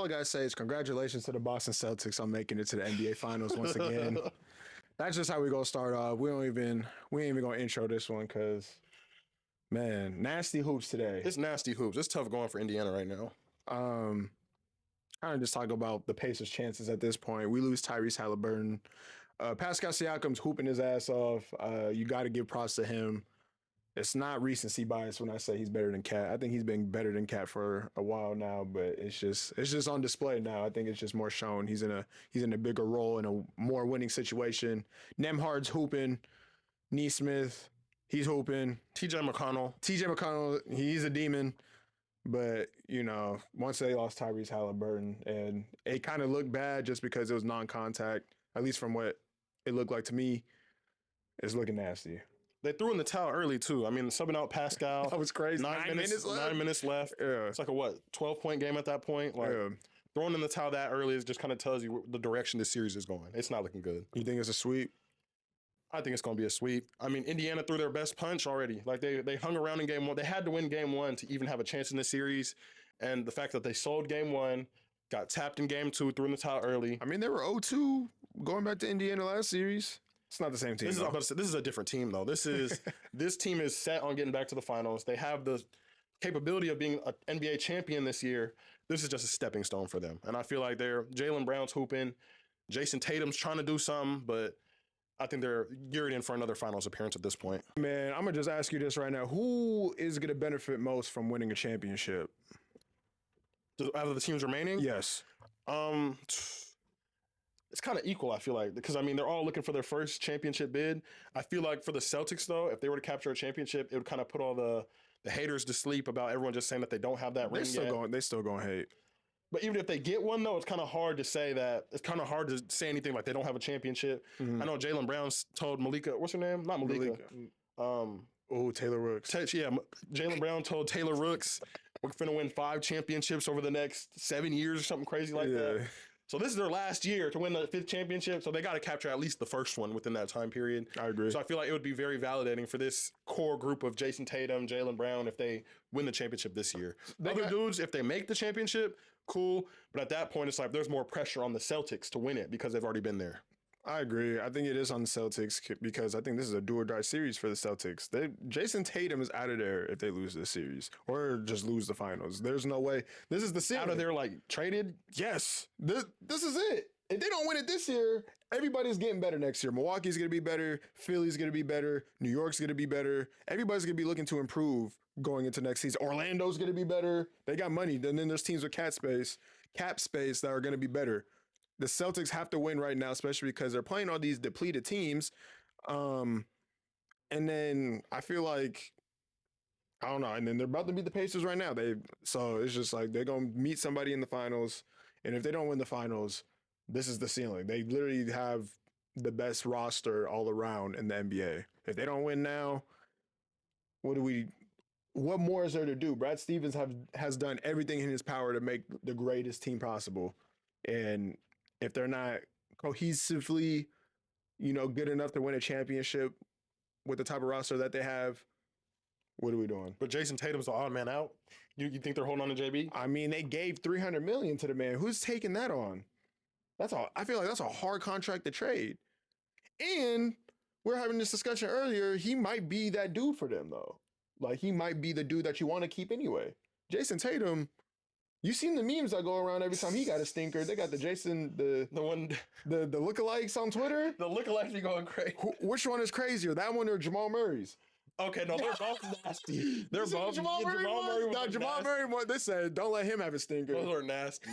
all I gotta say is congratulations to the Boston Celtics on making it to the NBA Finals once again. That's just how we gonna start off. We ain't even gonna intro this one because man, nasty hoops today. It's nasty hoops. It's tough going for Indiana right now. Kind of just talk about the Pacers' chances at this point. We lose Tyrese Halliburton. Pascal Siakam's hooping his ass off. You got to give props to him. It's not recency bias when I say he's better than Cat. I think he's been better than Cat for a while now, but it's just on display now. I think it's just more shown. He's in a bigger role in a more winning situation. Nemhard's hooping. Neesmith, he's hooping. TJ McConnell, he's a demon. But, you know, once they lost Tyrese Halliburton, and it kind of looked bad just because it was non-contact, at least from what it looked like to me, it's looking nasty. They threw in the towel early, too. I mean, subbing out Pascal. That was crazy. 9 minutes left. Yeah. It's like a, 12-point game at that point? Like, Yeah. Throwing in the towel that early just kind of tells you the direction this series is going. It's not looking good. You think it's a sweep? I think it's going to be a sweep. I mean, Indiana threw their best punch already. Like, they hung around in game one. They had to win game one to even have a chance in this series. And the fact that they sold game one, got tapped in game two, threw in the towel early. I mean, they were 0-2 going back to Indiana last series. It's not the same team. This is a different team, though. This team is set on getting back to the finals. They have the capability of being an NBA champion this year. This is just a stepping stone for them. And I feel like Jaylen Brown's hooping. Jayson Tatum's trying to do something, but I think they're geared in for another finals appearance at this point. Man, I'm going to just ask you this right now. Who is going to benefit most from winning a championship? Out of the teams remaining? Yes. It's kind of equal, I feel like, because, I mean, they're all looking for their first championship bid. I feel like for the Celtics, though, if they were to capture a championship, it would kind of put all the haters to sleep about everyone just saying that they don't have that ring yet. They still going to hate. But even if they get one, though, it's kind of hard to say that. It's kind of hard to say anything like they don't have a championship. Mm-hmm. I know Jaylen Brown told Malika, what's her name? Not Malika. Taylor Rooks. Jaylen Brown told Taylor Rooks, we're finna win 5 championships over the next 7 years or something crazy like that. So this is their last year to win the 5th championship, so they got to capture at least the first one within that time period. I agree. So I feel like it would be very validating for this core group of Jayson Tatum, Jaylen Brown, if they win the championship this year. Other dudes, if they make the championship, cool. But at that point, it's like there's more pressure on the Celtics to win it because they've already been there. I agree. I think it is on the Celtics because I think this is a do-or-die series for the Celtics. Jayson Tatum is out of there if they lose this series or just lose the finals. There's no way. This is the series. Out of there, like, traded? Yes. This is it. If they don't win it this year, everybody's getting better next year. Milwaukee's going to be better. Philly's going to be better. New York's going to be better. Everybody's going to be looking to improve going into next season. Orlando's going to be better. They got money. And then there's teams with cap space that are going to be better. The Celtics have to win right now, especially because they're playing all these depleted teams. And then I feel like, I don't know, and then they're about to beat the Pacers right now. So it's just like they're going to meet somebody in the finals. And if they don't win the finals, this is the ceiling. They literally have the best roster all around in the NBA. If they don't win now, what more is there to do? Brad Stevens has done everything in his power to make the greatest team possible. And if they're not cohesively, good enough to win a championship with the type of roster that they have, what are we doing? But Jayson Tatum's the odd man out. You think they're holding on to JB? I mean, they gave $300 million to the man. Who's taking that on? That's all. I feel like that's a hard contract to trade. And we're having this discussion earlier. He might be that dude for them, though. Like, he might be the dude that you want to keep anyway. Jayson Tatum. You seen the memes that go around every time he got a stinker. They got the lookalikes on Twitter. The lookalikes be going crazy. Which one is crazier, that one or Jamal Murray's? Okay, no, they're both nasty. They're both Jamal Murray one. They said don't let him have a stinker. Those are nasty.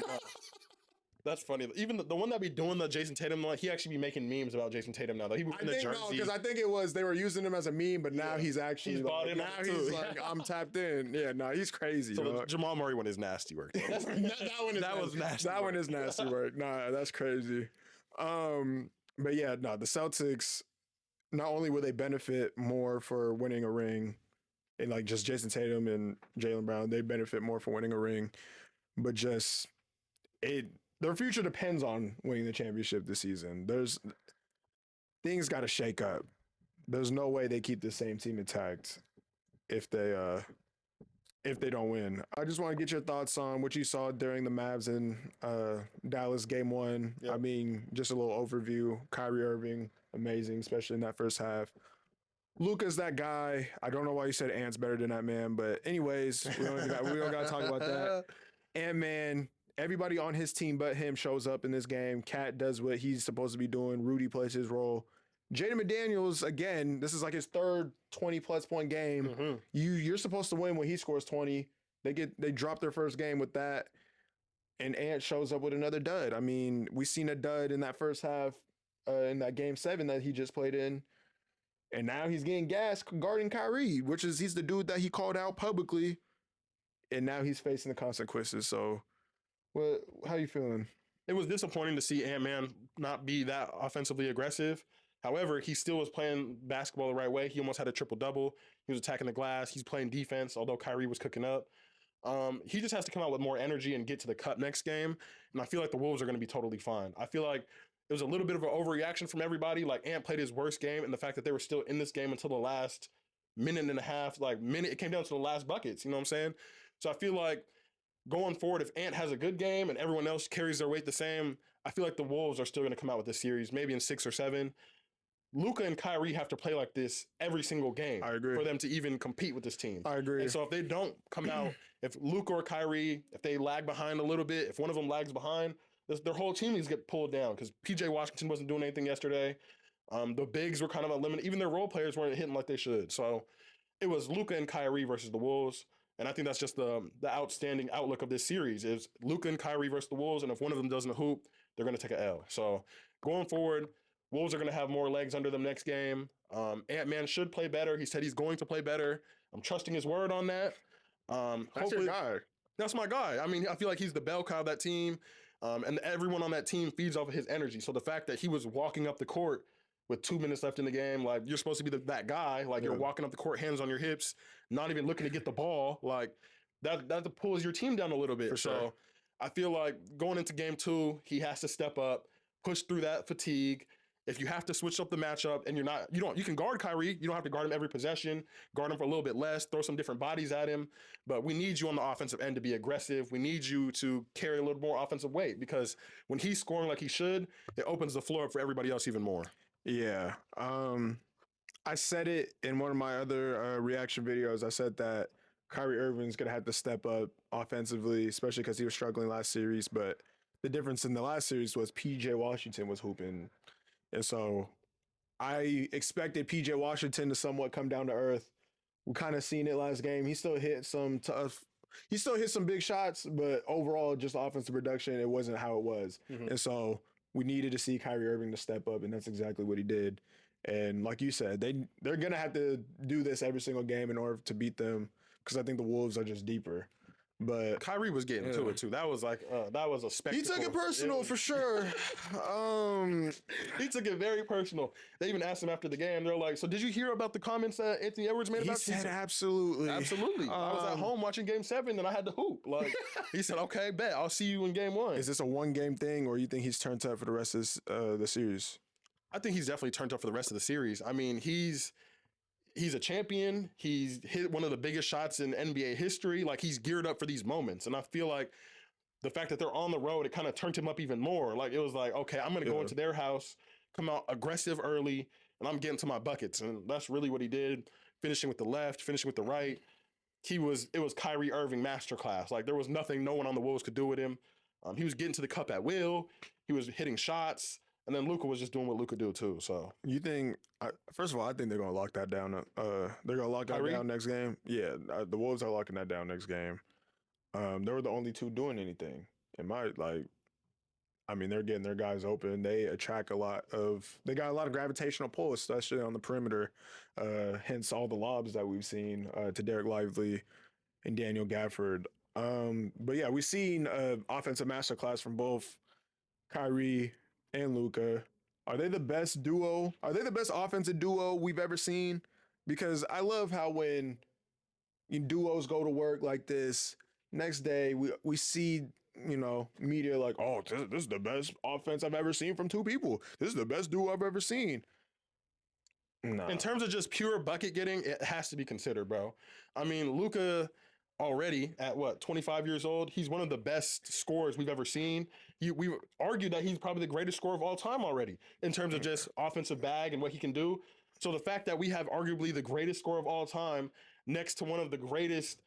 That's funny. Even the one that be doing the Jayson Tatum, like, he actually be making memes about Jayson Tatum now. Though he be in the jersey. Because I think it was they were using him as a meme, but now he's actually bought in. Now he's like, I'm tapped in. Yeah, no, he's crazy. So the Jamal Murray one is nasty work. that was nasty. That one is nasty work. Nah, that's crazy. But yeah, no, the Celtics. Not only will they benefit more for winning a ring, and like just Jayson Tatum and Jaylen Brown, they benefit more for winning a ring, but just their future depends on winning the championship this season. Things got to shake up. There's no way they keep the same team intact if they if they don't win. I just want to get your thoughts on what you saw during the Mavs and Dallas game 1. Yep. I mean, just a little overview. Kyrie Irving, amazing, especially in that first half. Luka's that guy. I don't know why you said Ant's better than that man, but anyways, we don't got to talk about that. Ant-Man, everybody on his team but him shows up in this game. Cat does what he's supposed to be doing. Rudy plays his role. Jaden McDaniels, again, this is like his third 20-plus point game. Mm-hmm. You're supposed to win when he scores 20. They drop their first game with that, and Ant shows up with another dud. I mean, we seen a dud in that first half in that game 7 that he just played in, and now he's getting gassed guarding Kyrie, which is he's the dude that he called out publicly, and now he's facing the consequences. So, how you feeling? It was disappointing to see Ant-Man not be that offensively aggressive. However, he still was playing basketball the right way. He almost had a triple-double. He was attacking the glass. He's playing defense, although Kyrie was cooking up. He just has to come out with more energy and get to the cup next game. And I feel like the Wolves are going to be totally fine. I feel like it was a little bit of an overreaction from everybody. Like, Ant played his worst game, and the fact that they were still in this game until the last minute and a half, it came down to the last buckets. You know what I'm saying? So I feel like going forward, if Ant has a good game and everyone else carries their weight the same, I feel like the Wolves are still going to come out with this series, maybe in 6 or 7. Luka and Kyrie have to play like this every single game for them to even compete with this team. I agree. And so if they don't come out, if Luka or Kyrie, if they lag behind a little bit, if one of them lags behind, their whole team needs to get pulled down because PJ Washington wasn't doing anything yesterday. The bigs were kind of eliminated. Even their role players weren't hitting like they should. So it was Luka and Kyrie versus the Wolves. And I think that's just the outstanding outlook of this series is Luka and Kyrie versus the Wolves. And if one of them doesn't hoop, they're going to take an L. So going forward, Wolves are going to have more legs under them next game. Ant-Man should play better. He said he's going to play better. I'm trusting his word on that. That's your guy. That's my guy. I mean, I feel like he's the bell cow of that team. And everyone on that team feeds off of his energy. So the fact that he was walking up the court with 2 minutes left in the game, like you're supposed to be that guy, like you're walking up the court, hands on your hips, not even looking to get the ball, like that pulls your team down a little bit. For sure. So I feel like going into game 2, he has to step up, push through that fatigue. If you have to switch up the matchup and you can guard Kyrie. You don't have to guard him every possession, guard him for a little bit less, throw some different bodies at him. But we need you on the offensive end to be aggressive. We need you to carry a little more offensive weight because when he's scoring like he should, it opens the floor up for everybody else even more. Yeah. I said it in one of my other reaction videos. I said that Kyrie Irving's going to have to step up offensively, especially because he was struggling last series. But the difference in the last series was PJ Washington was hooping. And so I expected PJ Washington to somewhat come down to earth. We kind of seen it last game. He still hit some big shots, but overall, just offensive production, it wasn't how it was. Mm-hmm. And so we needed to see Kyrie Irving to step up, and that's exactly what he did. And like you said, they're going to have to do this every single game in order to beat them because I think the Wolves are just deeper. But Kyrie was getting to it too. That was a spectacle. He took it personal for sure. He took it very personal. They even asked him after the game. They're like, "So did you hear about the comments that Anthony Edwards made about you?" He said, "Absolutely, absolutely." I was at home watching Game 7 and I had to hoop. Like he said, "Okay, bet I'll see you in Game 1." Is this a 1-game thing, or you think he's turned up for the rest of the series? I think he's definitely turned up for the rest of the series. I mean, he's a champion. He's hit one of the biggest shots in NBA history. Like he's geared up for these moments. And I feel like the fact that they're on the road, it kind of turned him up even more. Like it was like, okay, I'm going to go into their house, come out aggressive early, and I'm getting to my buckets. And that's really what he did. Finishing with the left, finishing with the right. It was Kyrie Irving masterclass. Like there was nothing no one on the Wolves could do with him. He was getting to the cup at will. He was hitting shots. And then Luka was just doing what Luka do too. So you think? First of all, I think they're gonna lock that down. They're gonna lock that down next game. Yeah, the Wolves are locking that down next game. They were the only two doing anything. They're getting their guys open. They attract they got a lot of gravitational pull, especially on the perimeter. Hence all the lobs that we've seen to Derek Lively and Daniel Gafford. But yeah, we've seen offensive masterclass from both Kyrie and Luka. Are they the best duo? Are they the best offensive duo we've ever seen? Because I love how when duos go to work like this, next day we see, media like, oh, this is the best offense I've ever seen from two people. This is the best duo I've ever seen. No. In terms of just pure bucket getting, it has to be considered, bro. I mean, Luka, already at what 25 years old. He's one of the best scorers we've ever seen. We argue that he's probably the greatest scorer of all time already in terms of just offensive bag and what he can do. So the fact that we have arguably the greatest scorer of all time next to one of the greatest,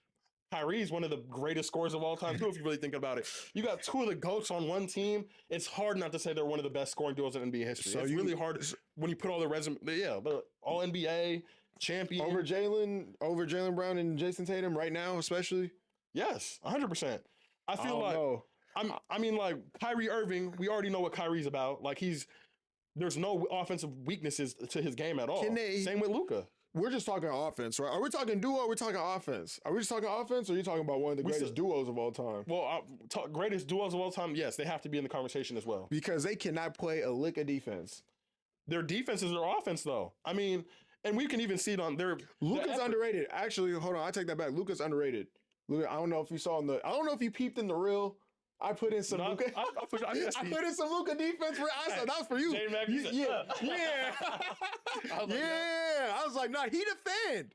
Kyrie's one of the greatest scorers of all time too, if you really think about it. You got two of the GOATs on one team. It's hard not to say they're one of the best scoring duos in NBA history. So it's really hard when you put all the resume. Yeah, the all NBA champion over Jaylen Brown and Jayson Tatum right now, especially. Yes, 100%. I feel like I mean, like Kyrie Irving. We already know what Kyrie's about. Like there's no offensive weaknesses to his game at all. Same with Luka. We're just talking offense, right? Are we talking duo? Or are we talking offense? Are we just talking offense, or are you talking about one of the greatest duos of all time? Well, greatest duos of all time, yes, they have to be in the conversation as well. Because they cannot play a lick of defense. Their defense is their offense, though. I mean, and we can even see it on their... Luka's underrated. Actually, hold on, I take that back. Luka's underrated. Luka, I don't know if you saw I don't know if you peeped in the reel. I put in some Luka. I put in some Luka defense. I said that was for you. Yeah. I was like, nah, he defend.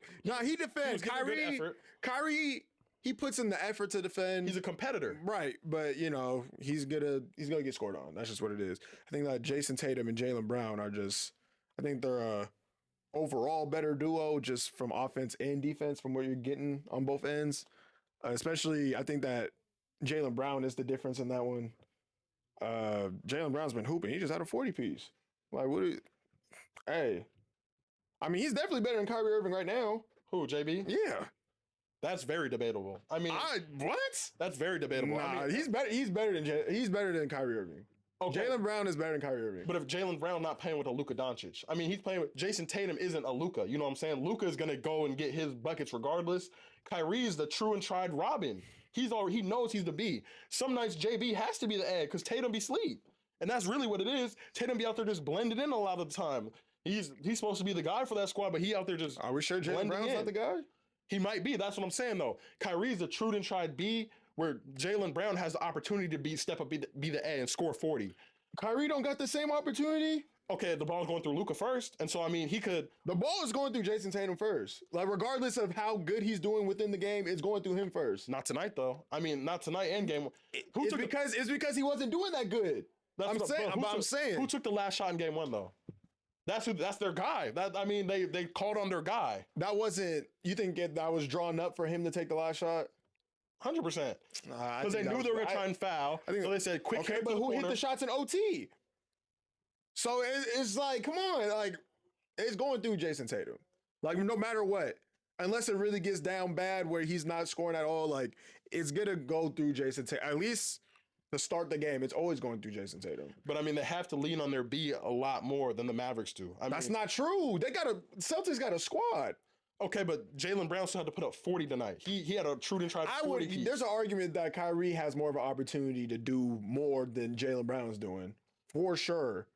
Kyrie, he puts in the effort to defend. He's a competitor, right? But he's gonna get scored on. That's just what it is. I think that Jayson Tatum and Jaylen Brown are just. I think they're a overall better duo, just from offense and defense, from what you're getting on both ends. Especially, I think that Jaylen Brown is the difference in that one. Jaylen Brown's been hooping. He just had a 40-piece. Like, hey. I mean, he's definitely better than Kyrie Irving right now. Who, JB? Yeah. That's very debatable. I mean, what? That's very debatable. Nah, I mean, he's better than Kyrie Irving. Okay. Jaylen Brown is better than Kyrie Irving. But if Jaylen Brown not playing with a Luka Doncic, I mean, he's playing with Jayson Tatum isn't a Luka. You know what I'm saying? Luka is going to go and get his buckets regardless. Kyrie is the true and tried Robin. He knows he's the B. Some nights JB has to be the egg because Tatum be sleep. And that's really what it is. Tatum be out there just blended in a lot of the time. He's supposed to be the guy for that squad, but he out there just Are we sure Jaylen Brown's not the guy? He might be. That's what I'm saying, though. Kyrie's the true and tried B, where Jaylen Brown has the opportunity to step up, be the A and score 40. Kyrie don't got the same opportunity? Okay, the ball's going through Luka first, and so, I mean, he could... The ball is going through Jayson Tatum first. Like, regardless of how good he's doing within the game, it's going through him first. Not tonight, though. I mean, not tonight and game... It's because he wasn't doing that good. I'm saying. Who took the last shot in game one, though? That's their guy. They called on their guy. That wasn't... You think that was drawn up for him to take the last shot? 100%. Because they knew they were going to try and foul. So they said, quick. Okay, but who hit the shots in OT? So it's like, come on, like it's going through Jayson Tatum. Like no matter what, unless it really gets down bad where he's not scoring at all, like it's gonna go through Jayson Tatum. At least to start the game, it's always going through Jayson Tatum. But I mean, they have to lean on their B a lot more than the Mavericks do. That's not true. Celtics got a squad. Okay, but Jaylen Brown still had to put up 40 tonight. He had a true and tried 40 piece. There's an argument that Kyrie has more of an opportunity to do more than Jaylen Brown's doing, for sure.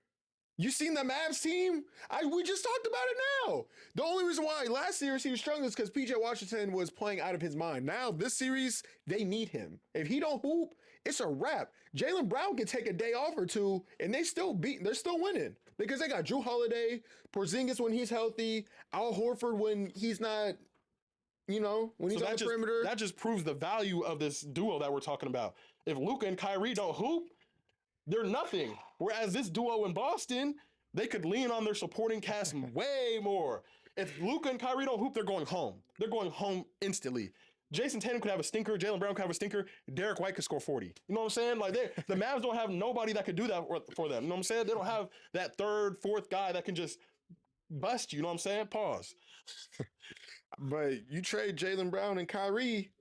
You seen the Mavs team? We just talked about it now. The only reason why last series he was struggling is because PJ Washington was playing out of his mind. Now this series, they need him. If he don't hoop, it's a wrap. Jaylen Brown can take a day off or two, and they're still winning. Because they got Jrue Holiday, Porzingis when he's healthy, Al Horford when he's not, when he's on the perimeter. That just proves the value of this duo that we're talking about. If Luka and Kyrie don't hoop, they're nothing. Whereas this duo in Boston, they could lean on their supporting cast way more. If Luka and Kyrie don't hoop, they're going home. They're going home instantly. Jayson Tatum could have a stinker. Jaylen Brown could have a stinker. Derek White could score 40. You know what I'm saying? Like the Mavs don't have nobody that could do that for them. You know what I'm saying? They don't have that third, fourth guy that can just bust you. You know what I'm saying? Pause. But you trade Jaylen Brown and Kyrie.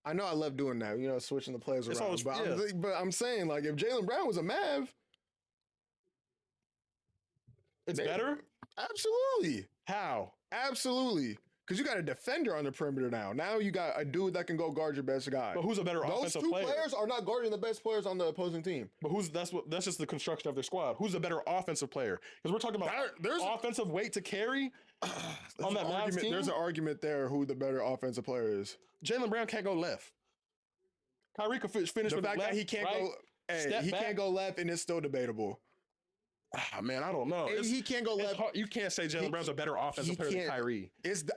I know I love doing that, switching the players around. But I'm saying, like, if Jaylen Brown was a Mav, it's better? Absolutely. How? Absolutely. Because you got a defender on the perimeter now. Now you got a dude that can go guard your best guy. But who's a better offensive player? Those two players are not guarding the best players on the opposing team. But that's just the construction of their squad. Who's a better offensive player? Because we're talking about there's offensive weight to carry on that Mavs team. There's an argument there who the better offensive player is. Jaylen Brown can't go left. Kyrie could finish with the fact that he can't go. Hey, he can't go left, and it's still debatable. Man, I don't know. And he can't go left. You can't say Jaylen Brown's a better offensive player than Kyrie.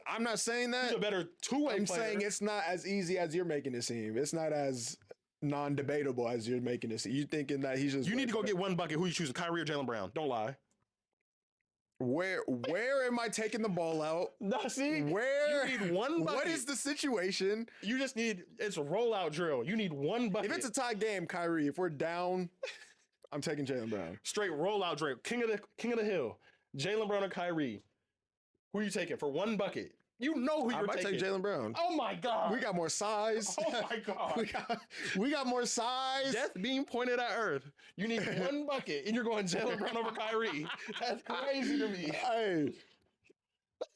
I'm not saying that. He's a better two-way I'm player. saying it's not as easy as you're making it seem. It's not as non-debatable as you're making it seem. You thinking that he's just. You need to go get one bucket. Who you choosing, Kyrie or Jaylen Brown? Don't lie. Where am I taking the ball out? No, see, Where you need one bucket. What is the situation? You just need it's a rollout drill. You need one bucket. If it's a tie game, Kyrie, if we're down, I'm taking Jaylen Brown. Straight rollout drill. King of the hill. Jaylen Brown or Kyrie. Who are you taking for one bucket? You know who you're taking. I might take Jaylen Brown. Oh my God. We got more size. Oh my God. we got more size. Death being pointed at Earth. You need one bucket, and you're going Jaylen Brown over Kyrie. That's crazy to me. Hey,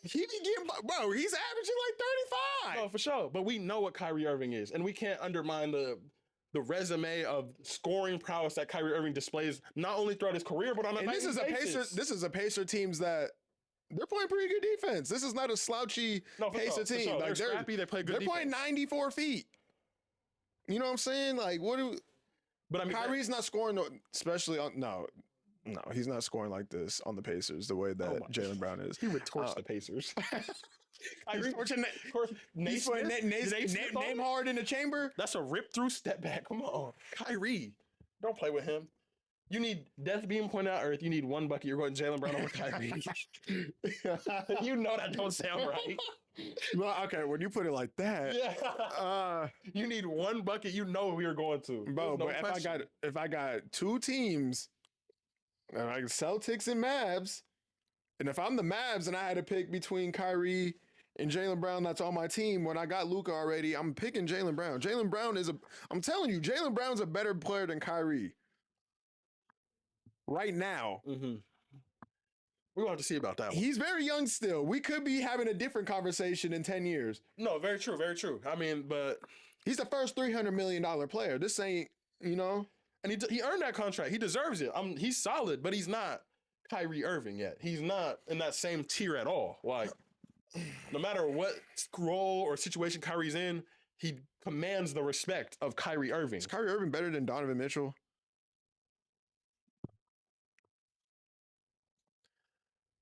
he be getting, bro. He's averaging like 35. No, for sure. But we know what Kyrie Irving is, and we can't undermine the resume of scoring prowess that Kyrie Irving displays not only throughout his career, but on a this is a basis. Pacer teams that. They're playing pretty good defense. This is not a slouchy Pacer team. Sure. Like they're scrappy. They play good. They're playing 94 feet. You know what I'm saying? Like, what do? But I mean, Kyrie's not scoring, especially on no, he's not scoring like this on the Pacers the way that Jaylen Brown is. He would torch the Pacers. He's torching name hard in the chamber. That's a rip through step back. Come on, Kyrie, don't play with him. You need death being pointed at Earth. You need one bucket. You're going Jaylen Brown over Kyrie. You know that don't sound right. Well, okay, when you put it like that, yeah. You need one bucket. You know we are going to, bro. But if I got two teams, like Celtics and Mavs, and if I'm the Mavs and I had to pick between Kyrie and Jaylen Brown, that's on my team. When I got Luka already, I'm picking Jaylen Brown. Jaylen Brown I'm telling you, Jaylen Brown's a better player than Kyrie. Right now. Mm-hmm. We're going to have to see about that one. He's very young still. We could be having a different conversation in 10 years. No, very true, very true. I mean, but... He's the first $300 million player. This ain't, you know... And he earned that contract. He deserves it. He's solid, but he's not Kyrie Irving yet. He's not in that same tier at all. Like, no matter what role or situation Kyrie's in, he commands the respect of Kyrie Irving. Is Kyrie Irving better than Donovan Mitchell?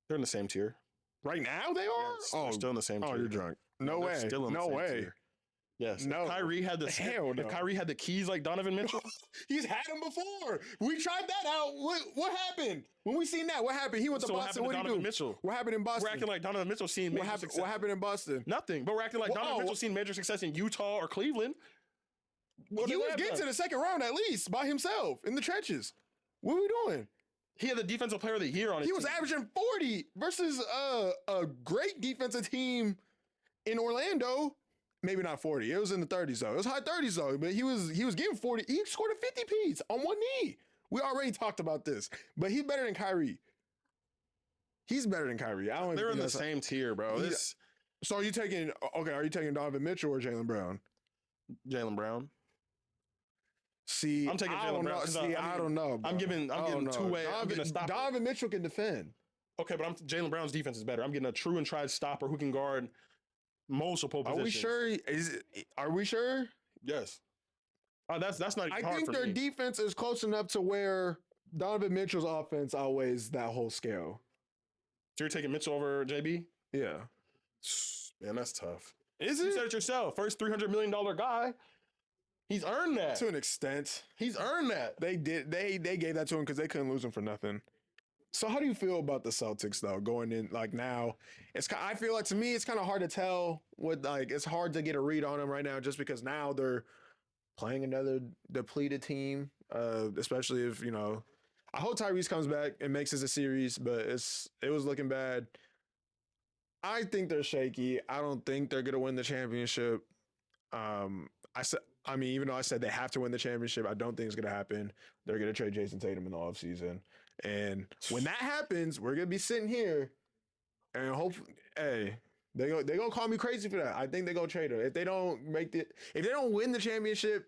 They're in the same tier. Right now they are? Yes, they're still in the same tier. Oh, you're drunk. No way. Still in the same way. Tier. Yes. No. If Kyrie had if Kyrie had the keys like Donovan Mitchell. He's had them before. We tried that out. What happened? When we seen that, what happened? He went to Boston. What did he do? Mitchell? What happened in Boston? We're acting like Donovan Mitchell seen major success. What happened in Boston? Nothing. But we're acting like Donovan Mitchell seen major success in Utah or Cleveland. He was getting to the second round at least by himself in the trenches. What are we doing? He had the defensive player of the year on his team. He was averaging 40 versus a great defensive team in Orlando. Maybe not 40. It was in the 30s though. It was high 30s though. But he was getting 40. He scored a 50 piece on one knee. We already talked about this. But he's better than Kyrie. He's better than Kyrie. They're in the same tier, bro. So are you taking Donovan Mitchell or Jaylen Brown? Jaylen Brown. See, I'm taking Jaylen Brown. I don't know. Bro. I'm giving two-way. Donovan Mitchell can defend. Okay, but Jaylen Brown's defense is better. I'm getting a true and tried stopper who can guard multiple positions. Are we sure? Are we sure? Yes. That's not. I think their defense is close enough to where Donovan Mitchell's offense outweighs that whole scale. So you're taking Mitchell over JB? Yeah. Man, that's tough. Is it? You said it yourself. First $300 million guy. He's earned that. To an extent. He's earned that. They did. They gave that to him because they couldn't lose him for nothing. So how do you feel about the Celtics though? Going in like now, I feel like to me it's kind of hard to tell it's hard to get a read on them right now just because now they're playing another depleted team. Especially if I hope Tyrese comes back and makes it a series, but it was looking bad. I think they're shaky. I don't think they're gonna win the championship. Even though I said they have to win the championship, I don't think it's going to happen. They're going to trade Jayson Tatum in the offseason. And when that happens, we're going to be sitting here and hopefully, they're going to call me crazy for that. I think they're going to trade him. If they don't win the championship,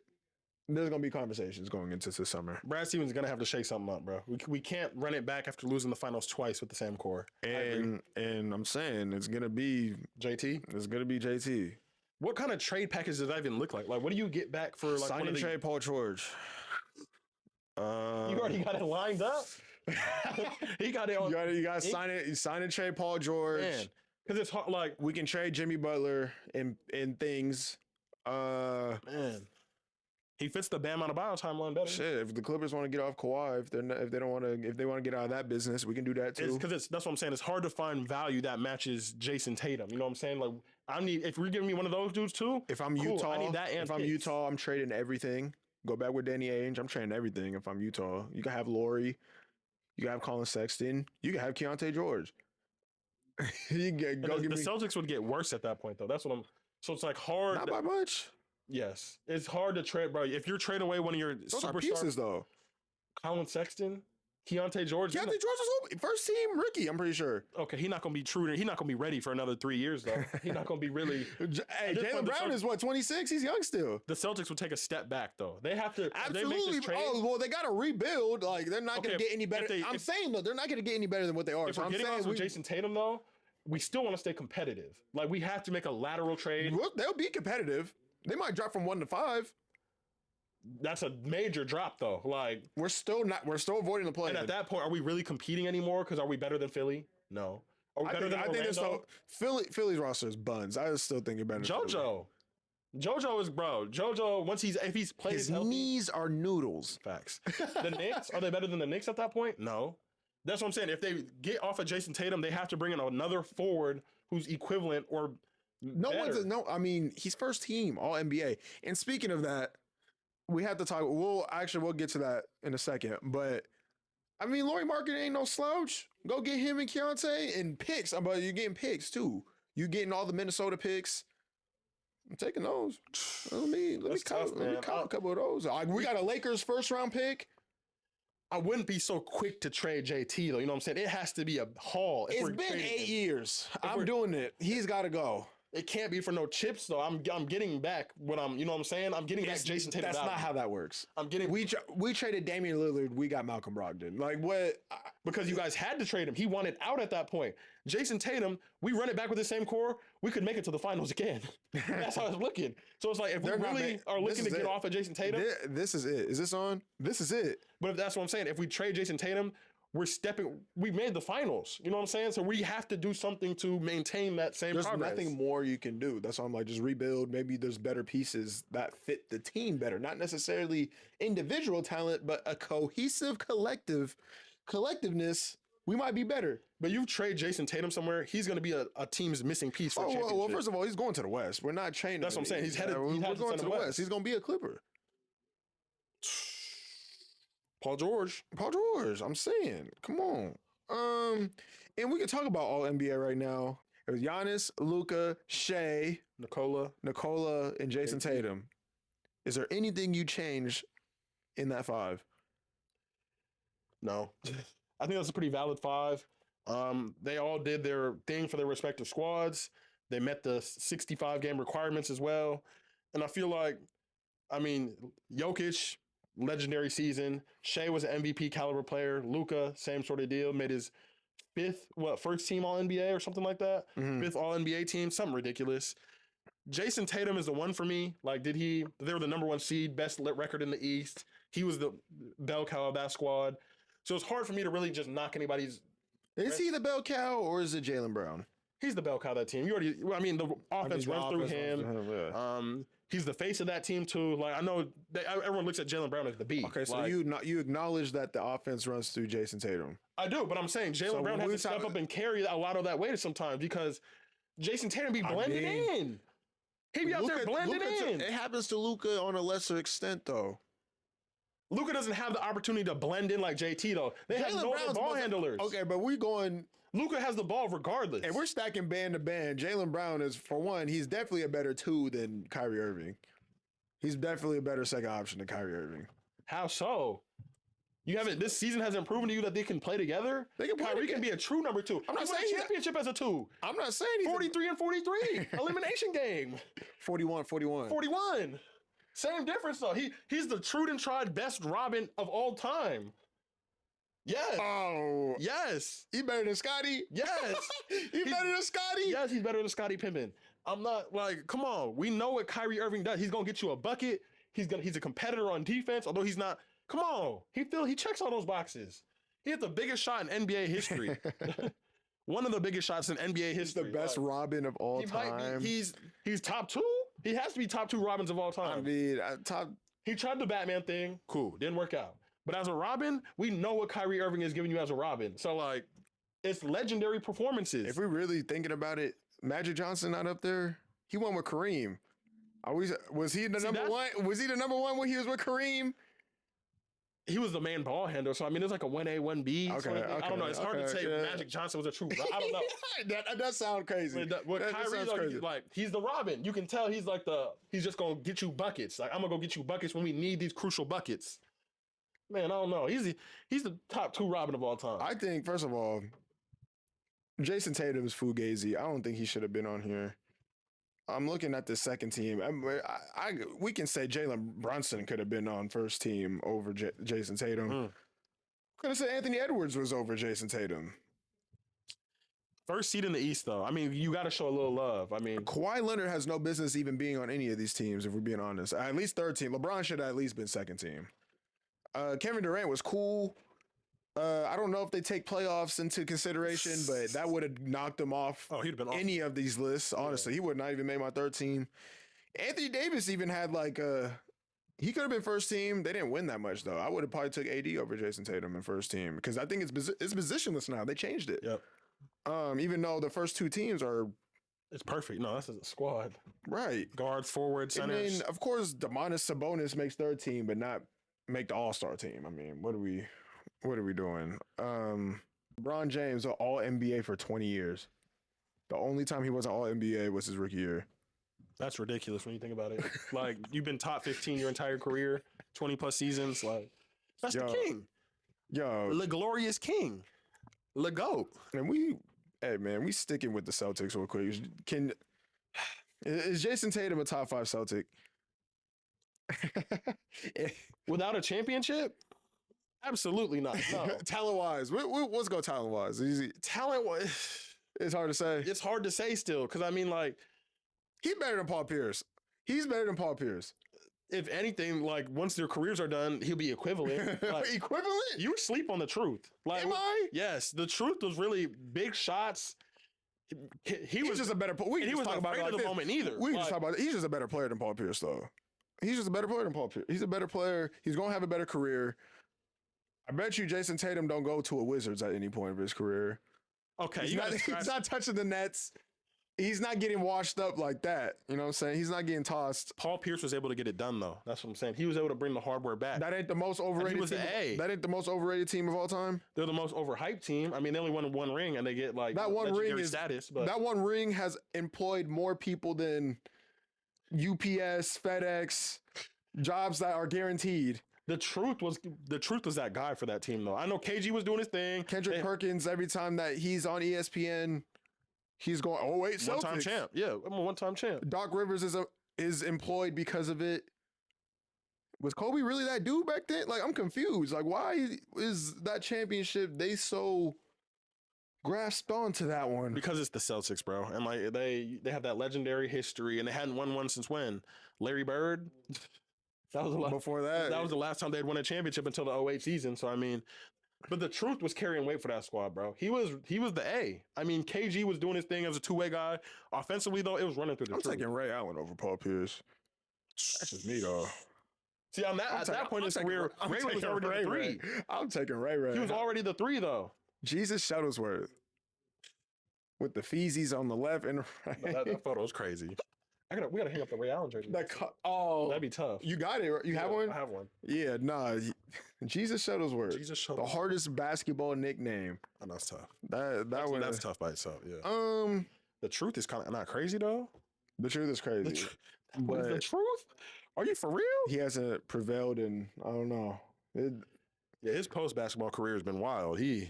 there's going to be conversations going into the summer. Brad Stevens is going to have to shake something up, bro. We can't run it back after losing the finals twice with the same core. And I'm saying it's going to be JT. It's going to be JT. What kind of trade package does that even look like? Like, what do you get back for like sign and trade Paul George? You already got it lined up? He got it on. You got to sign it. You sign and trade Paul George. Man, because it's hard. Like We can trade Jimmy Butler in things. man, he fits the Bam Adebayo timeline better. Shit, if the Clippers want to get off Kawhi, if they want to get out of that business, we can do that too. Because that's what I'm saying. It's hard to find value that matches Jayson Tatum. You know what I'm saying? Like if you're giving me one of those dudes too. If I'm cool, Utah, I need that. And if I'm picks. Utah, I'm trading everything. Go back with Danny Ainge. I'm trading everything. If I'm Utah, you can have Laurie, you can have Colin Sexton, you can have Keontae George. You can the Celtics would get worse at that point though. That's what I'm. So it's like hard. Not by much. Yes, it's hard to trade, bro. If you're trading away one of your Those are superstars, pieces though. Colin Sexton, Keontae George. Keontae George is first team rookie. I'm pretty sure. Okay, he's not gonna be true. He's not gonna be ready for another 3 years though. He's not gonna be really. Hey, Jaylen Brown is what 26. He's young still. The Celtics would take a step back though. They have to. Absolutely. If they make this trade, Oh well, they got to rebuild. Like they're not going to get any better. I'm saying though, they're not going to get any better than what they are. If So we're I'm getting saying off with Jayson Tatum though, we still want to stay competitive. Like we have to make a lateral trade. They'll be competitive. They might drop from 1 to 5. That's a major drop though. Like We're still avoiding the play. and at that point, are we really competing anymore? Because are we better than Philly? No. Are we better than Orlando? Philly's roster is buns. I still think you're better than Philly. JoJo is bro. JoJo if he's played His healthy, knees are noodles. facts. The Knicks, are they better than the Knicks at that point? No. That's what I'm saying. If they get off of Jayson Tatum, they have to bring in another forward who's equivalent or better. I mean, he's first team All NBA. And speaking of that, we have to talk. We'll get to that in a second. But I mean, Lauri Markkanen ain't no slouch. Go get him and Keontae and picks. But you're getting picks too. You're getting all the Minnesota picks. I'm taking those. Let me count a couple of those. We got a Lakers first round pick. I wouldn't be so quick to trade JT though. You know what I'm saying? It has to be a haul. It's been 8 years. I'm doing it. He's got to go. It can't be for no chips though. I'm getting back what I'm. You know what I'm saying? I'm getting back Jayson Tatum. That's not how that works. I'm getting. We traded Damian Lillard. We got Malcolm Brogdon. Like what? Because you guys had to trade him. He wanted out at that point. Jayson Tatum. We run it back with the same core. We could make it to the finals again. That's how it's looking. So it's like if we really are looking to get off of Jayson Tatum, this is it. Is this on? This is it. But if that's what I'm saying. If we trade Jayson Tatum, we made the finals. You know what I'm saying? So we have to do something to maintain that same progress. There's nothing more you can do. That's why I'm like, just rebuild. Maybe there's better pieces that fit the team better. Not necessarily individual talent, but a cohesive collectiveness. We might be better. But you trade Jayson Tatum somewhere, he's going to be a team's missing piece for a championship. Well, first of all, he's going to the West. We're not changing. That's what I'm saying. He's headed. We're going to the West. He's going to be a Clipper. Paul George. I'm saying, come on. And we can talk about all NBA right now. It was Giannis, Luka, Shea, Nikola, and Jayson Tatum. Is there anything you change in that 5? No. I think that's a pretty valid 5. They all did their thing for their respective squads. They met the 65 game requirements as well. And I feel like, I mean, Jokic, legendary season. Shea was an MVP caliber player. Luka, same sort of deal. Made his first team All NBA or something like that. Mm-hmm. 5th All NBA team, something ridiculous. Jayson Tatum is the one for me. Like, they were the number 1 seed, best record in the East. He was the bell cow of that squad. So it's hard for me to really just knock anybody's. Is he the bell cow or is it Jaylen Brown? He's the bell cow of that team. The offense runs through him. Yeah. He's the face of that team too. Like I know everyone looks at Jaylen Brown as the B. Okay, so you acknowledge that the offense runs through Jayson Tatum. I do, but I'm saying Jaylen Brown has to step up and carry a lot of that weight sometimes because Jayson Tatum be blended in. He be out there blended in. It happens to Luka on a lesser extent though. Luka doesn't have the opportunity to blend in like JT though. They have no ball handlers. Okay, but Luka has the ball regardless. And we're stacking band to band. Jaylen Brown is, for one, he's definitely a better 2 than Kyrie Irving. He's definitely a better second option than Kyrie Irving. How so? This season hasn't proven to you that they can play together? Kyrie can be a true number 2. I'm not saying championship as a 2. I'm not saying he's 43 and 43. Elimination game. 41. 41. Same difference though. He's the true and tried best Robin of all time. Yes. Oh. Yes. He better than Scotty? Yes. He's better than Scotty? Yes, he's better than Scottie Pippen. I'm not like, come on. We know what Kyrie Irving does. He's gonna get you a bucket. He's a competitor on defense, although he's not. Come on. He checks all those boxes. He hit the biggest shot in NBA history. One of the biggest shots in NBA history. He's the best Robin of all time. He's top 2. He has to be top 2 Robins of all time. I mean, top. He tried the Batman thing. Cool. Didn't work out. But as a Robin, we know what Kyrie Irving is giving you as a Robin. So, like, it's legendary performances. If we're really thinking about it, Magic Johnson not up there. He won with Kareem. Was he the number one? Was he the number one when he was with Kareem? He was the main ball handler. So, I mean, there's like a 1A, 1B. Okay, I don't know. It's hard to say Magic Johnson was a true. I don't know. that does sound crazy. Kyrie, crazy. Like, he's the Robin. You can tell he's just going to get you buckets. Like, I'm going to go get you buckets when we need these crucial buckets. Man, I don't know. He's the top 2 Robin of all time. I think, first of all, Jayson Tatum is fugazi. I don't think he should have been on here. I'm looking at the second team. We can say Jalen Brunson could have been on first team over Jayson Tatum. Could have said Anthony Edwards was over Jayson Tatum. First seed in the East, though. I mean, you got to show a little love. I mean, Kawhi Leonard has no business even being on any of these teams, if we're being honest. At least third team. LeBron should have at least been second team. Kevin Durant was cool. I don't know if they take playoffs into consideration, but that would have knocked him off he'd have been any of these lists. Honestly, he would not even made my third team. Anthony Davis even had he could have been first team. They didn't win that much though. I would have probably took AD over Jayson Tatum in first team because I think it's positionless now. They changed it. Yep. Even though the first 2 teams are. It's perfect. No, that's a squad. Right. Guards, forwards, centers. I mean, of course, Domantas Sabonis makes third team, but not make the All-Star team. I mean, what are we doing? LeBron James, all NBA for 20 years. The only time he wasn't all NBA was his rookie year. That's ridiculous when you think about it. Like, you've been top 15 your entire career, 20 plus seasons. Like, that's the king. Yo. Le glorious king. Le GOAT. And we sticking with the Celtics real quick. Is Jayson Tatum a top 5 Celtic? Without a championship? Absolutely not. No. Talent-wise. Let's go talent-wise. Talent-wise. It's hard to say. It's hard to say still, because I mean, like, he's better than Paul Pierce. He's better than Paul Pierce. If anything, like, once their careers are done, he'll be equivalent. Like, equivalent? You sleep on the truth. Like, am I? Yes. The truth was really big shots. He was just a better player. He wasn't afraid of the moment either. We can just talk about it. He's just a better player than Paul Pierce, though. He's just a better player than Paul Pierce. He's a better player. He's going to have a better career. I bet you Jayson Tatum don't go to a Wizards at any point of his career. Okay. He's not touching the nets. He's not getting washed up like that. You know what I'm saying? He's not getting tossed. Paul Pierce was able to get it done, though. That's what I'm saying. He was able to bring the hardware back. That ain't the most overrated team. That ain't the most overrated team of all time. They're the most overhyped team. I mean, they only won 1 ring and they get like that one ring is status. But that one ring has employed more people than UPS, FedEx, jobs that are guaranteed. The truth was that guy for that team, though. I know KG was doing his thing. Kendrick Perkins, every time that he's on ESPN, he's going, oh wait, Celtics. One-time champ. Yeah, I'm a one-time champ. Doc Rivers is employed because of it. Was Kobe really that dude back then? Like, I'm confused. Like, why is that championship they so grasped onto that one? Because it's the Celtics, bro. And like they have that legendary history, and they hadn't won one since when? Larry Bird? That was before that. That was the last time they'd won a championship until the 2008 season. So I mean, but the truth was carrying weight for that squad, bro. He was the A. I mean, KG was doing his thing as a 2-way guy. Offensively, though, it was running through the truth. I'm taking Ray Allen over Paul Pierce. That's just me, though. See, at that point in his career, Ray was already the 3. I'm taking Ray. He was already the 3, though. Jesus Shuttlesworth. With the feezies on the left and the right. That photo is crazy. We gotta hang up the Ray Allen jersey. That'd be tough. You got it. You have one? I have one. Yeah, nah. Jesus Shuttlesworth. The hardest basketball nickname. I know it's tough. That's tough by itself. Yeah. The truth is kind of not crazy though. The truth is crazy. The truth? Are you for real? He hasn't prevailed in, I don't know. Yeah, his post basketball career has been wild. He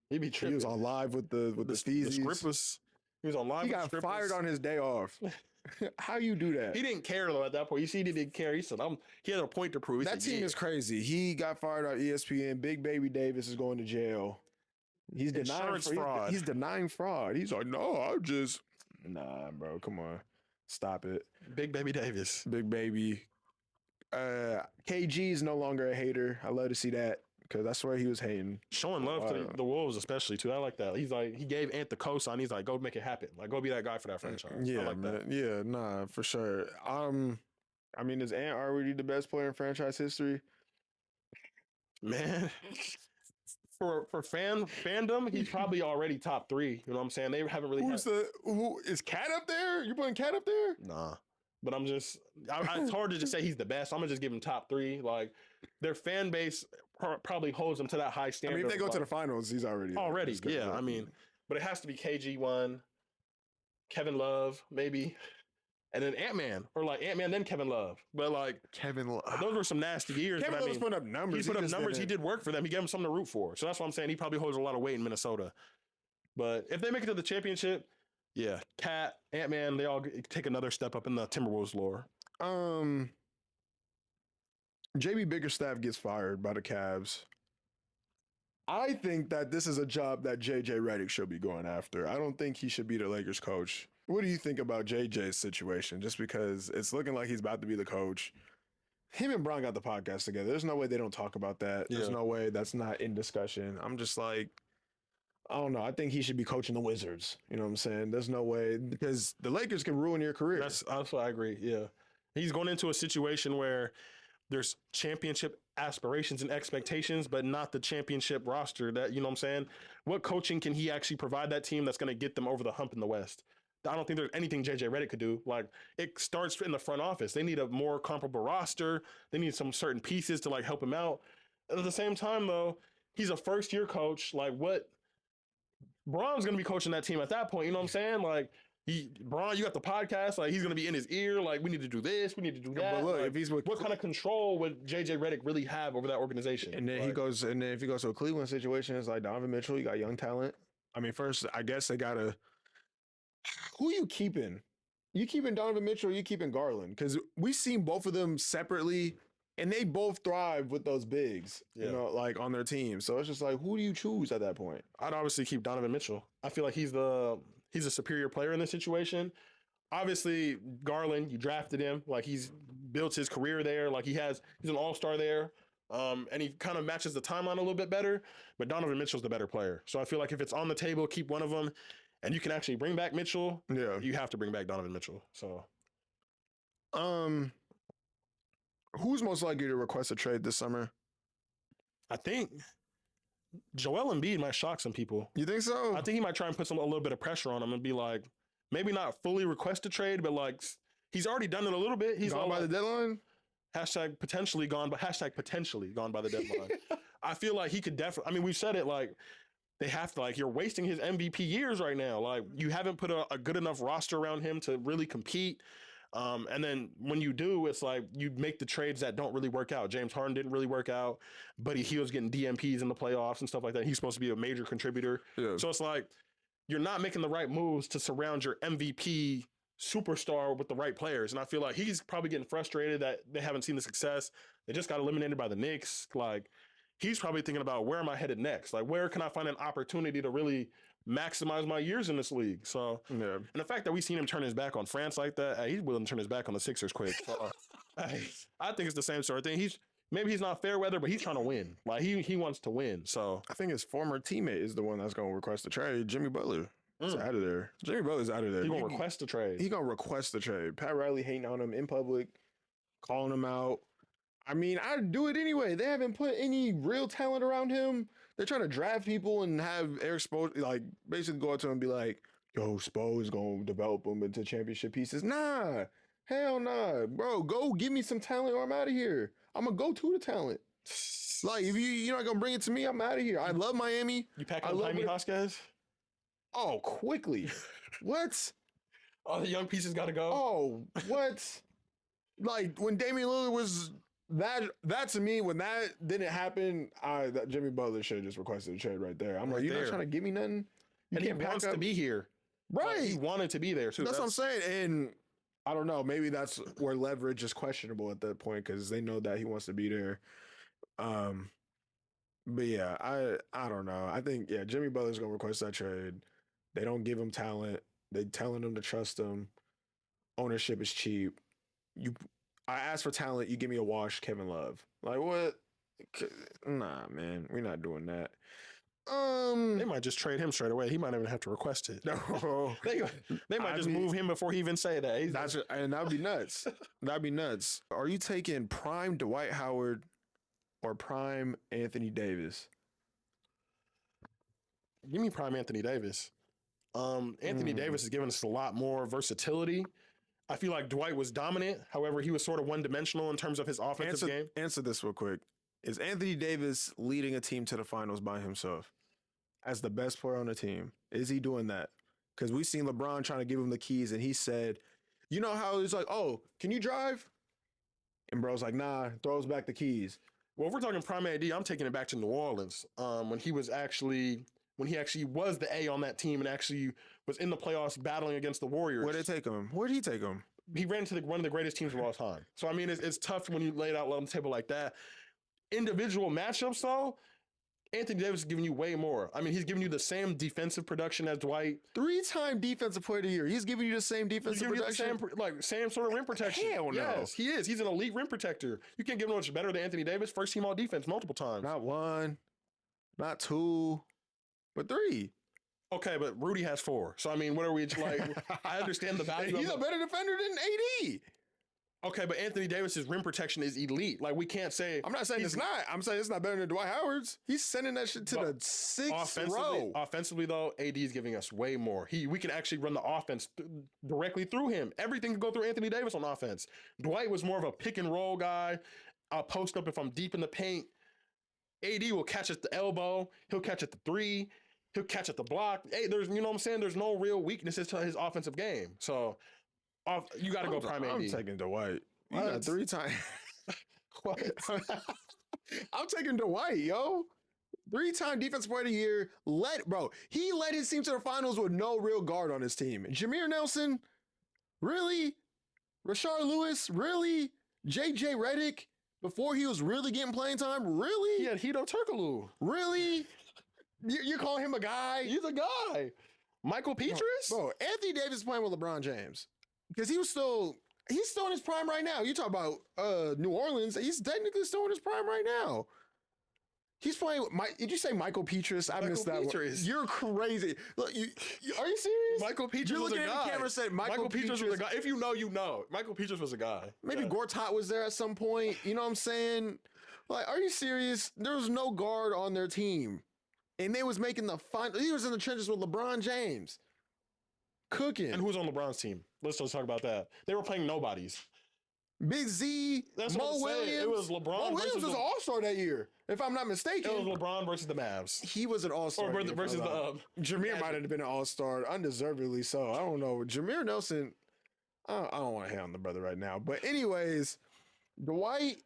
be tripping. He was on live with the feezies. The script was. He was on live. He got fired on his day off. How you do that? He didn't care though at that point. You see, he didn't care. He said, he had a point to prove. That team is crazy. He got fired on ESPN. Big Baby Davis is going to jail. He's denying fraud. He's denying fraud. He's like, no, nah, bro. Come on. Stop it. Big Baby Davis. Big Baby. KG is no longer a hater. I love to see that. because I swear he was hating. Showing love to the Wolves, especially too. I like that. He's like, he gave Ant the cosign. He's like, go make it happen. Like, go be that guy for that franchise. Yeah, I like man. that. Yeah, nah, for sure. I mean, is Ant already the best player in franchise history? Man, for fandom, he's probably already top 3. You know what I'm saying? They haven't really. Who is Cat up there? You putting Cat up there? Nah. But it's hard to just say he's the best. I'm gonna just give him top 3. Like, their fan base probably holds them to that high standard. I mean, if they go to the finals, he's already. Yeah, I mean, but it has to be KG1, Kevin Love, maybe, and then Ant-Man, or like Ant-Man, then Kevin Love. But like Kevin Love, those were some nasty years. Kevin Love was putting up numbers. He put up numbers. He did work for them. He gave them something to root for. So that's what I'm saying. He probably holds a lot of weight in Minnesota. But if they make it to the championship, yeah, Cat, Ant-Man, they all take another step up in the Timberwolves lore. JB Bickerstaff gets fired by the Cavs. I think that this is a job that JJ Redick should be going after. I don't think he should be the Lakers coach. What do you think about JJ's situation? Just because it's looking like he's about to be the coach. Him and Brown got the podcast together. There's no way they don't talk about that. There's no way that's not in discussion. I'm just like, I don't know. I think he should be coaching the Wizards. You know what I'm saying? There's no way, because the Lakers can ruin your career. That's what I agree. Yeah. He's going into a situation where there's championship aspirations and expectations, but not the championship roster. That, you know what I'm saying? What coaching can he actually provide that team that's going to get them over the hump in the West? I don't think there's anything JJ Redick could do. Like, it starts in the front office. They need a more comparable roster. They need some certain pieces to like help him out. At the same time, though, he's a first-year coach. Like, what? Braun's going to be coaching that team at that point. You know what I'm saying? Like, Braun, you got the podcast. Like, he's going to be in his ear. Like, we need to do this. We need to do that. But look, like, if he's with, what kind of control would JJ Redick really have over that organization? And then if he goes to a Cleveland situation, it's like Donovan Mitchell. You got young talent. I mean, first, I guess they gotta. Who you keeping? You keeping Donovan Mitchell? Or you keeping Garland? Because we've seen both of them separately, and they both thrive with those bigs. You know, like on their team. So it's just like, who do you choose at that point? I'd obviously keep Donovan Mitchell. I feel like he's a superior player in this situation. Obviously, Garland, you drafted him. Like, he's built his career there. Like, he's an all-star there. And he kind of matches the timeline a little bit better. But Donovan Mitchell's the better player. So I feel like if it's on the table, keep one of them. And you can actually bring back Mitchell. Yeah. You have to bring back Donovan Mitchell. So, who's most likely to request a trade this summer? I think Joel Embiid might shock some people. You think so? I think he might try and put a little bit of pressure on him and be like, maybe not fully request a trade, but like, he's already done it a little bit. He's gone by the deadline. Potentially gone by the deadline. I feel like he could definitely. I mean, we've said it, like, they have to, like, you're wasting his MVP years right now. Like, you haven't put a good enough roster around him to really compete. And then when you do, it's like you make the trades that don't really work out. James Harden didn't really work out. Buddy Hield's getting DMPs in the playoffs and stuff like that. He's supposed to be a major contributor. Yeah. So it's like you're not making the right moves to surround your MVP superstar with the right players. And I feel like he's probably getting frustrated that they haven't seen the success. They just got eliminated by the Knicks. Like, he's probably thinking about, where am I headed next? Like, where can I find an opportunity to really maximize my years in this league? So, yeah. And the fact that we've seen him turn his back on France like that, he's willing to turn his back on the Sixers quick. So, I think it's the same sort of thing. Maybe he's not fair weather, but he's trying to win. Like, he wants to win. So I think his former teammate is the one that's going to request a trade. Jimmy Butler. He's out of there. Jimmy Butler's out of there. He's going to request a trade. He's going to request a trade. Pat Riley hating on him in public, calling him out. I mean, I'd do it anyway. They haven't put any real talent around him. They're trying to draft people and have Eric Spo, like, basically go up to him and be like, yo, Spo is going to develop them into championship pieces. Nah, hell nah. Bro, go give me some talent or I'm out of here. I'm going to go to the talent. Like, if you're not going to bring it to me, I'm out of here. I love Miami. You packing up Jaime Hosquez? Oh, quickly. What? All the young pieces got to go? Oh, what? Like, when Damian Lillard was... That to me, when that didn't happen, Jimmy Butler should have just requested a trade right there. I'm like, you're not trying to give me nothing? And he wants to be here. Right. Like, he wanted to be there, too. That's what I'm saying. And I don't know, maybe that's where leverage is questionable at that point, because they know that he wants to be there. But yeah, I don't know. I think, yeah, Jimmy Butler's going to request that trade. They don't give him talent. They telling him to trust him. Ownership is cheap. I ask for talent, you give me a wash, Kevin Love. Like, what? Nah, man, we're not doing that. They might just trade him straight away. He might not even have to request it. No, They might just move him before he even say that. and that'd be nuts. That'd be nuts. Are you taking prime Dwight Howard or prime Anthony Davis? Give me prime Anthony Davis. Anthony Davis has given us a lot more versatility. I feel like Dwight was dominant. However, he was sort of one-dimensional in terms of his offensive game. Answer this real quick. Is Anthony Davis leading a team to the finals by himself as the best player on the team? Is he doing that? Because we've seen LeBron trying to give him the keys, and he said, you know how he's like, oh, can you drive? And bro's like, nah, throws back the keys. Well, if we're talking prime AD, I'm taking it back to New Orleans when he actually was the A on that team and actually was in the playoffs battling against the Warriors. Where'd they take him? Where'd he take him? He ran into one of the greatest teams of all time. So, I mean, it's tough when you lay it out on the table like that. Individual matchups, though, Anthony Davis is giving you way more. I mean, he's giving you the same defensive production as Dwight. 3-time defensive player of the year. He's giving you the same defensive production. Same sort of rim protection. Hell no. Yes, he is. He's an elite rim protector. You can't give him much better than Anthony Davis. First team all defense multiple times. Not 1, not 2, but 3. Okay, but Rudy has 4. So, I mean, what are we like? I understand the value. He's a better defender than AD. Okay, but Anthony Davis's rim protection is elite. Like, we can't say. I'm not saying it's not. I'm saying it's not better than Dwight Howard's. He's sending that shit to the 6th row. Offensively, though, AD is giving us way more. We can actually run the offense directly through him. Everything can go through Anthony Davis on offense. Dwight was more of a pick and roll guy. I'll post up if I'm deep in the paint. AD will catch at the elbow. He'll catch at the 3. He'll catch at the block. Hey, you know what I'm saying? There's no real weaknesses to his offensive game. So you got to go prime AD. I'm taking Dwight. You got 3 times. I'm taking Dwight, yo. 3-time defensive player of the year. He led his team to the finals with no real guard on his team. Jameer Nelson, really? Rashard Lewis, really? JJ Redick, before he was really getting playing time, really? He had Hito Turkoglu. Really? You call him a guy? He's a guy. Michael Petrus? Bro, Anthony Davis playing with LeBron James. Because he's still in his prime right now. You talk about New Orleans. He's technically still in his prime right now. He's playing with did you say Michael Petrus? I missed that one. You're crazy. Look, are you serious? Michael Petrus You're was a looking guy. at the camera and said Michael Petrus was a guy. If you know, you know. Michael Petrus was a guy. Maybe Gortat was there at some point. You know what I'm saying? Like, are you serious? There was no guard on their team. And they was making the final. He was in the trenches with LeBron James. Cooking. And who's on LeBron's team? Let's just talk about that. They were playing nobodies. Big Z, That's Mo Williams. It was LeBron. Mo Williams was an all-star that year, if I'm not mistaken. It was LeBron versus the Mavs. He was an all-star. Or versus the Jameer might have been an all-star, undeservedly so. I don't know. Jameer Nelson, I don't want to hate on the brother right now. But anyways, Dwight,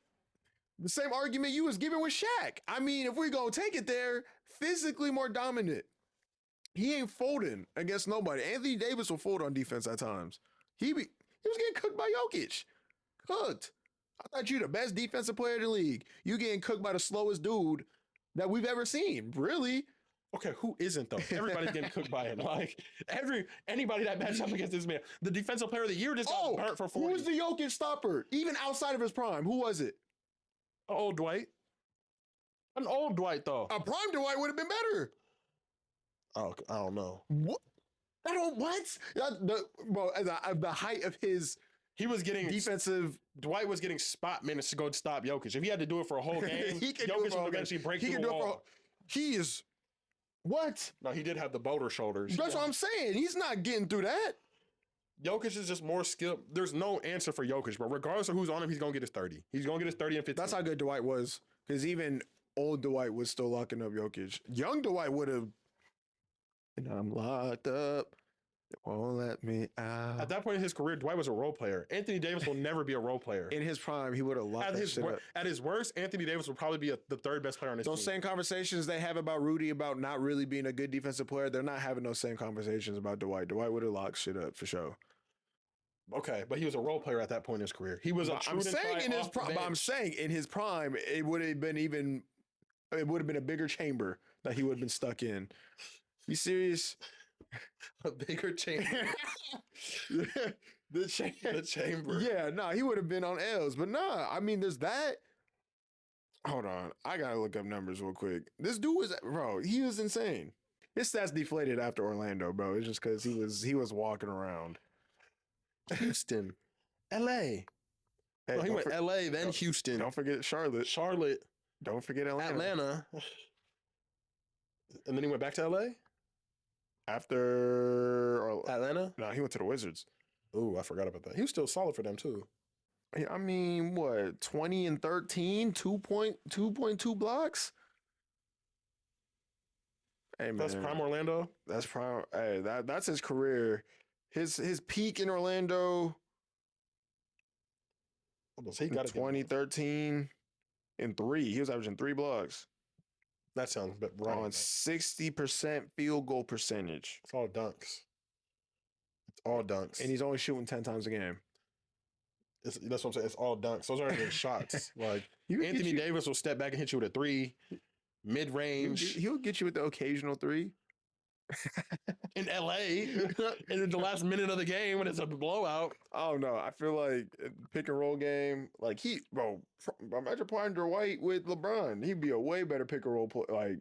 the same argument you was giving with Shaq. I mean, if we go take it there, physically more dominant. He ain't folding against nobody. Anthony Davis will fold on defense at times. He was getting cooked by Jokic. Cooked. I thought you the best defensive player in the league. You getting cooked by the slowest dude that we've ever seen. Really? Okay, who isn't though? Everybody's getting cooked by him. Like anybody that matched up against this man. The defensive player of the year just got burnt for 40. Who was the Jokic stopper? Even outside of his prime, who was it? Old Dwight. An old Dwight though. A prime Dwight would have been better. Oh, I don't know. What? The height of his. He was getting defensive. Dwight was getting spot minutes to go stop Jokic. If he had to do it for a whole game, Jokic would eventually break through the wall. He is. What? No, he did have the boulder shoulders. That's what I'm saying. He's not getting through that. Jokic is just more skilled. There's no answer for Jokic, but regardless of who's on him, he's going to get his 30. He's going to get his 30 and 15. That's how good Dwight was. Because even old Dwight was still locking up Jokic. Young Dwight would have. And I'm locked up. They won't let me out. At that point in his career, Dwight was a role player. Anthony Davis will never be a role player. In his prime, he would have locked that shit up. At his worst, Anthony Davis would probably be the third best player on his team. Those same conversations they have about Rudy about not really being a good defensive player, they're not having those same conversations about Dwight. Dwight would have locked shit up for sure. Okay, but he was a role player at that point in his career. He was a true. I'm saying in his prime, it would have been a bigger chamber that he would have been stuck in. You serious? A bigger chamber. the chamber. Yeah, he would have been on L's. But nah, I mean, there's that. Hold on. I gotta look up numbers real quick. This dude was, bro, he was insane. His stats deflated after Orlando, bro. It's just because he was walking around. Houston, L.A. Hey, No, he went L.A. then don't- Houston, Don't forget Charlotte. Charlotte, Don't forget Atlanta. Atlanta, and then he went back to L.A. After Atlanta. no, he went to the Wizards. Oh, I forgot about that. He was still solid for them too. I mean, what, 20 and 13, 2.2 blocks? Hey man, That's prime Orlando. That's prime. Hey, that's his career. His peak in Orlando He in got 2013 in 3. He was averaging 3 blocks That sounds right. on 60% field goal percentage, It's all dunks. It's all dunks. and he's only shooting 10 times a game. That's what I'm saying. It's all dunks. Those aren't even shots. Like He'll Anthony get you- Davis will step back and hit you with a 3, mid range He'll get you with the occasional 3. in LA, and in the last minute of the game when it's a blowout. I don't know. I feel like pick and roll game, like imagine playing Dwight with LeBron. He'd be a way better pick and roll play. Like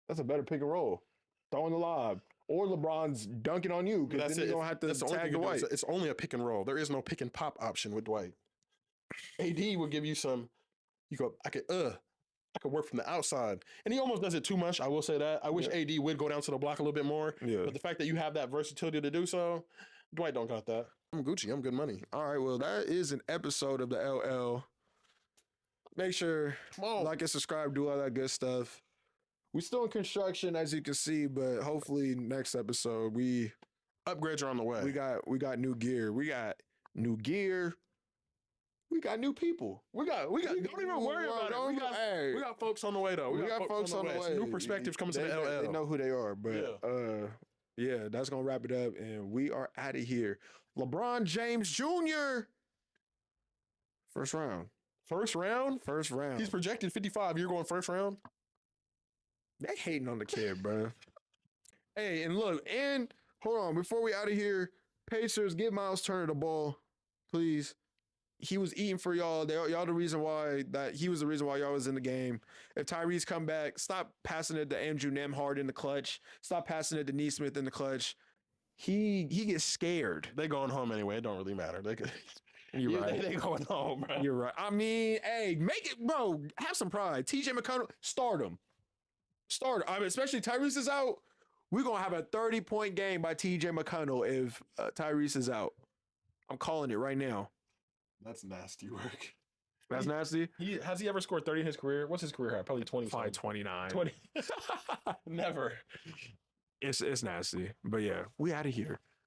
that's a better pick and roll, throwing the lob, or LeBron's dunking on you because That's then it. you don't have to That's the only tag thing you do. Dwight. It's only a pick and roll. There is no pick and pop option with Dwight. AD will give you some. You go. I could work from the outside, and he almost does it too much. I will say that. I wish AD would go down to the block a little bit more. Yeah. But the fact that you have that versatility to do so, Dwight don't got that. I'm Gucci. I'm good money. All right. Well, that is an episode of the LL. Make sure Come on. like and subscribe, do all that good stuff. We're still in construction, as you can see, but hopefully next episode Upgrades are on the way. we got new gear. We got new gear. We got new people. We got. Don't even worry about it. We got folks on the way though. We got folks on the way. Some new perspectives coming to the LL. They know who they are, but yeah, that's gonna wrap it up, and we are out of here. LeBron James Jr. First round. First round. He's projected 55. You're going first round. They hating on the kid, bro. Hey, and look, and hold on, before we out of here, Pacers, give Miles Turner the ball, please. He was eating for y'all. Y'all the reason why he was the reason why y'all was in the game. If Tyrese come back, stop passing it to Andrew Nemhard in the clutch. Stop passing it to Neesmith in the clutch. He gets scared. They going home anyway. It don't really matter. You're right. They going home, bro. You're right. I mean, hey, make it, bro. Have some pride. TJ McConnell, start him. I mean, especially Tyrese is out. We're gonna have a 30-point game by TJ McConnell if Tyrese is out. I'm calling it right now. That's nasty work. That's nasty. Has he ever scored 30 in his career? What's his career high? Probably 20. Probably 29. 20. Never. It's nasty. But yeah, we out of here.